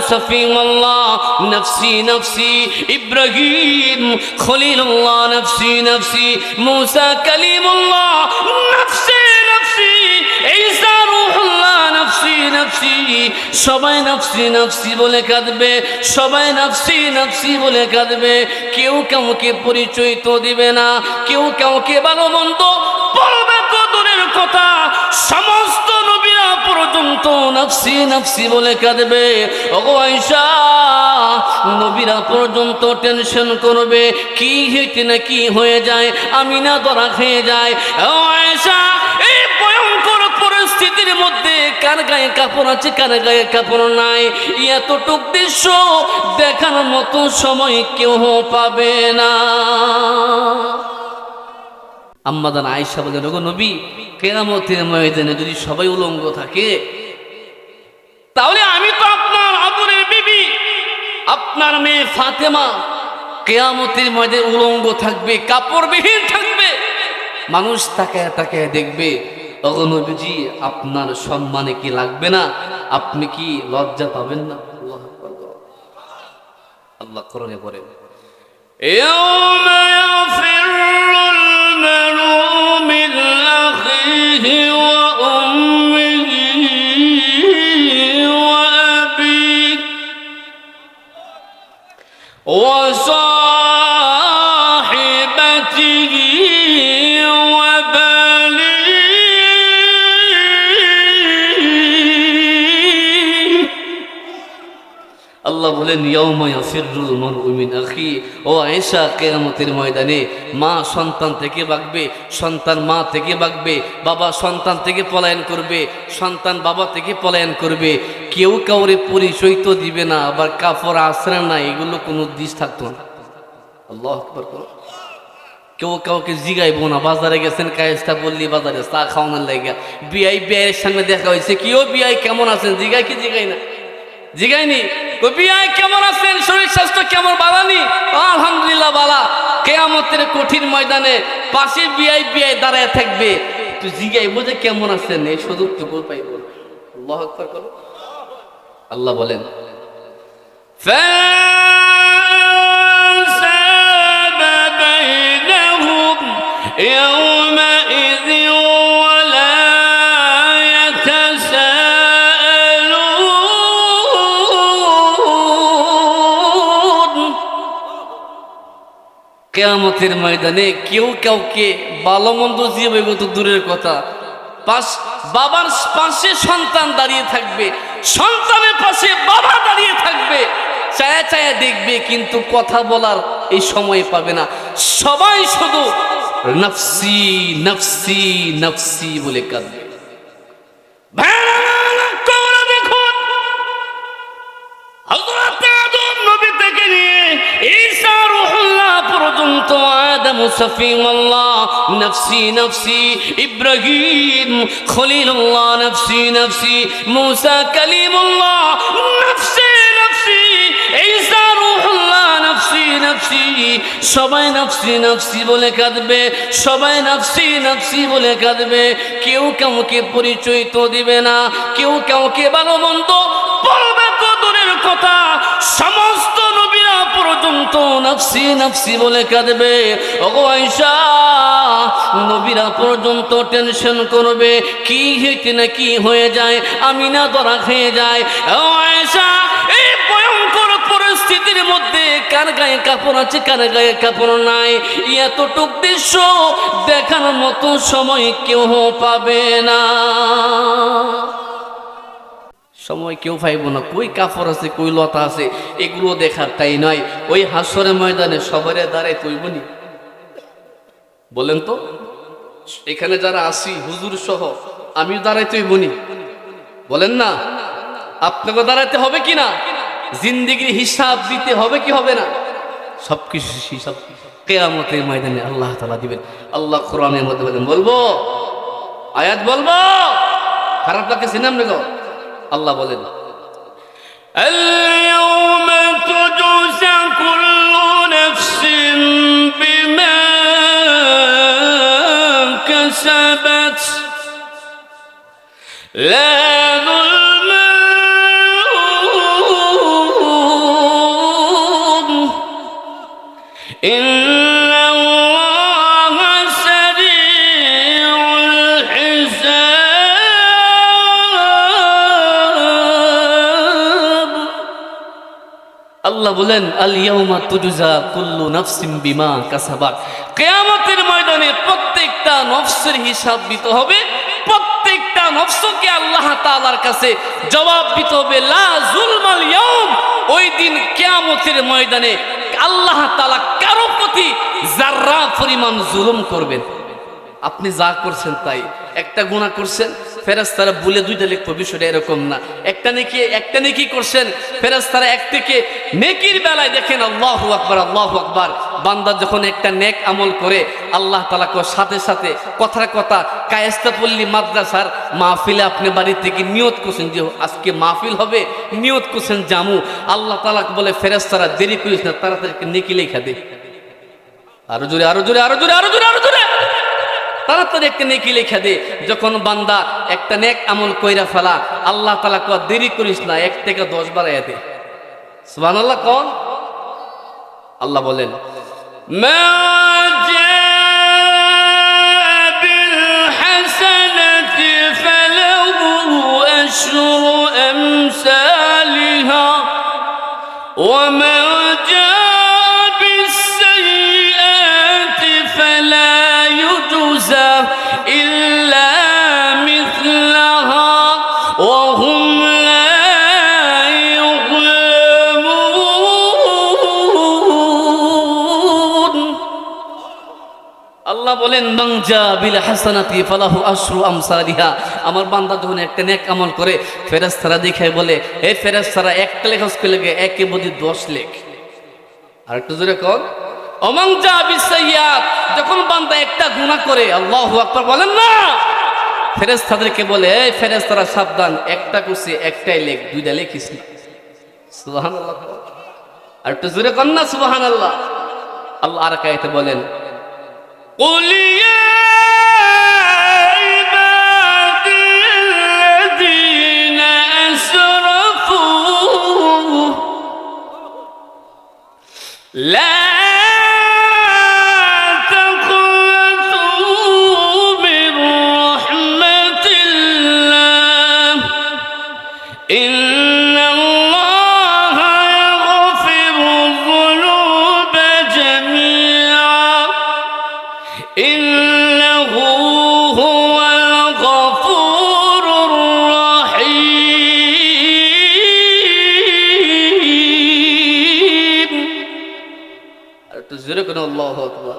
সফিউল্লাহ নফসি নফসি, ইব্রাহিম খলিলুল্লাহ নফসি নফসি, মুসা কালিমুল্লাহ নফসি নফসি, ঈসা রূহুল্লাহ নফসি নফসি। সবাই নফসি নফসি বলে কাঁদবে, সবাই নফসি নফসি বলে কাঁদবে। কেউ কাউকে পরিচয় তো দিবে না, কেউ কাউকে ভালো মন্দ বলবে তো দূরের কথা, সমস্ত নবীরা পর্যন্ত নফসি নফসি বলে কাঁদবে। ওগো আয়েশা, নবীরা পর্যন্ত টেনশন করবে কি হইতে না কি হয়ে যায়, আমিনা ধরা খেয়ে যায়। ও আয়েশা, এই ভয়ঙ্কর পরিস্থিতির মধ্যে কার গায়ে কাপড় আছে, কার গায়ে কাপড় নাই, এতটুক দৃশ্য দেখানোর মতো সময় কেউ পাবে না। আম্মাদান আয়েশা বলেন, ওগো নবী, কিয়ামতের ময়দানে যদি সবাই উলঙ্গ থাকে, তাহলে আমি তো আপনার আদরের বিবি, আপনার মেয়ে ফাতেমা কিয়ামতের ময়দানে উলঙ্গ থাকবে, কাপড়বিহীন থাকবে, মানুষ তাকায় তাকায় দেখবে। ওগো নবীজি, আপনার সম্মানে কি লাগবে না? আপনি কি লজ্জা পাবেন না? আল্লাহু আকবার। আল্লাহ কোরআনে বলেন, ইয়াউমা ইয়াফিরুল মারউ মিন আখিহি ওয়া উম্মিহি ওয়া আবিহি ওয়া সাহিবাতিহি ওয়া বানিহি। আল্লাহ বলেন, ইয়াউমা ইয়াফিরুল মারউ মিন আখি। ও আয়েশা, কিয়ামতের ময়দানে মা সন্তান থেকে ভাগবে, সন্তান মা থেকে ভাগবে, বাবা সন্তান থেকে পলায়ন করবে, সন্তান বাবা থেকে পলায়ন করবে। কেউ কাউরে পরিচয় তো দিবে না, আবার কাপড় আশ্রয় না, এগুলো কোনো দিশ থাকতো না। আল্লাহু আকবার। কেউ কাউকে জিগাইবো না। বাজারে গেছেন, কায়েস্তা বললি বাজারে চা খাওয়ানোর লাগে, বিআই বিআইয়ের সঙ্গে দেখা হয়েছে, কি ও বিআই কেমন আছেন, জিগাই কি জিগাই না? জিগাইনি। বিআই কেমন আছেন, শরীর স্বাস্থ্য কেমন, বালানি? আলহামদুলিল্লাহ বালা। কিয়ামতের কঠিন ময়দানে পাশে বিআই বিআই দাঁড়ায় থাকবে, তুই জিগাইবো যে কেমন আছেন, এই সুযোগটুকু পাইব। আল্লাহু আকবার করো। আল্লাহ বলেন, فَانْسَابَ بَيْنَهُمْ يَوْمَئِذٍ وَلَا يَتَسَاءَلُونَ। কিয়ামতের ময়দানে কেউ কাউকে ভালো মন্দ জিগাইবে তো দূরের কথা, বাবার পাশে সন্তান দাঁড়িয়ে থাকবে, সন্তানের পাশে বাবা দাঁড়িয়ে থাকবে, চায়া চায়া দেখবে, কিন্তু কথা বলার এই সময় পাবে না। সবাই শুধু নফসি নফসি নফসি বলে কাঁদবে। দেখুন, হযরত আদম নবী থেকে নিয়ে ঈসা রূহুল্লাহ পর্যন্ত, আদম সফিউল্লাহ নফসি নফসি, ইব্রাহিম খলিলুল্লাহ নফসি নফসি, মুসা কালিমুল্লাহ নফসি নফসি, ঈসা রূহুল্লাহ নফসি নফসি। সবাই নফসি নফসি বলে কাঁদবে, সবাই নফসি নফসি বলে কাঁদবে। কেউ কাউকে পরিচয় তো দিবে না, কেউ কাউকে ভালো মন্দ বলবে তো দূরের কথা, সমস্ত নবীরা পর্যন্ত নফসি নফসি বলে কাঁদবে। ওগো আয়েশা, নবীরা পর্যন্ত টেনশন করবে কি হইতে না কি হয়ে যায়, আমিনা ধরা খেয়ে যায়। ও আয়েশা, এই ভয়ঙ্কর পরিস্থিতির মধ্যে কার গায়ে কাপড় আছে, কার গায়ে কাপড় নাই, এতটুক দৃশ্য দেখানোর মতো সময় কেউ পাবে না। সময় কেউ পাইব না, কই কাপড় আছে, কই লতা আছে, এগুলো দেখার তাই নয়। ওই হাসরের ময়দানে সবারে দাঁড়ায় তৈবনি, বলেন তো? এখানে যারা আসি হুজুর সহ আমিও দাঁড়াই তৈবনি, বলেন না? আপনাকে দাঁড়াইতে হবে কি না? জিন্দেগির হিসাব দিতে হবে কি হবে না? সবকিছু হিসাব কিয়ামতের ময়দানে আল্লাহ তাআলা দিবেন। আল্লাহ কোরআনের মধ্যে বলেন, বলবো আয়াত বলবো, খারাপ লাগছে নাম নেগো। আল্লাহ বলেন, اليوم تجزى كل نفس بما كسبت لا ظلم ইন্নাল্লাহা সারিউল হিসাব। আল্লাহ বলেন আল ইয়াউমা তুজজা কুল্লু নাফসিন বিমা কাসাবাত। কিয়ামতের ময়দানে প্রত্যেকটা নফসের হিসাব দিতে হবে, প্রত্যেকটা নফসকে আল্লাহ তাআলার কাছে জবাব দিতে হবে। লা যুলমাল ইয়াউম, ওই দিন কিয়ামতের ময়দানে আল্লাহ তাআলা কারো প্রতি যাররা পরিমাণ জুলুম করবেন। আপনি যা করছেন তাই, একটা গুনাহ করছেন ফেরেশতারা বলে দুইটা লিখবে, বিষয়টা এরকম না। একটা নেকি করছেন ফেরেশতারা এক থেকে নেকির বেলায় দেখেন আল্লাহু আকবার আল্লাহু আকবার। বান্দা যখন একটা নেক আমল করে আল্লাহ তাআলা সাথে সাথে কথার কথা কায়েস্তাপল্লী মাদ্রাসার মাহফিলে আপনি বাড়ি থেকে নিয়ত করছেন যে আজকে মাহফিল হবে, নিয়ত করছেন জামু, আল্লাহ তাআলা বলে ফেরেশতারা দেরি করিস না, তাড়াতাড়ি নেকি লেখা দে। আরো জোরে আরো জোরে আরো জোরে আরো জোরে আরো জোরে, তাড়াতাড়ি একটা নেকি লেখা দে। যখন বান্দা একটা নেক আমল কইরা ফেলা, আল্লাহ তাআলা কয় দেরি করিস না, 1 থেকে 10 বাড়াইয়া দে। সুবহানাল্লাহ। কোন আল্লাহ বলেন মা জাআ বিল হাসানাতি ফালাহু আশরু আমসালিহা ওয়া মা إلا مثلها وهم لا يظلمون। আল্লাহ বলেন মান জা বিল হাসানাতি ফালাহু আশরু আমসালিহা। আমার বান্দা যখন একটা নেক আমল করে ফেরেশতারা দেখে বলে, এই ফেরেশতারা একটা লেখা করলে একে বদি 10 লেখ। আর একটু জোরে কোন ওমান জা বিসাইয়াত, যখন বান্দা একটা গুনাহ করে আল্লাহু আকবার বলেন না, ফেরেশতাদেরকে বলে এই ফেরেশতারা সাবধান, একটা করছে একটাই লেখ, দুইটা লেখিস না। সুবহানাল্লাহ। আর একটু জোরে কোন না সুবহানাল্লাহ। আল্লাহ আর কায়েতে বলেন কুল ইয়া ইবাদিয়াল্লাযীনা আসরাফু লা আল্লাহু আকবার।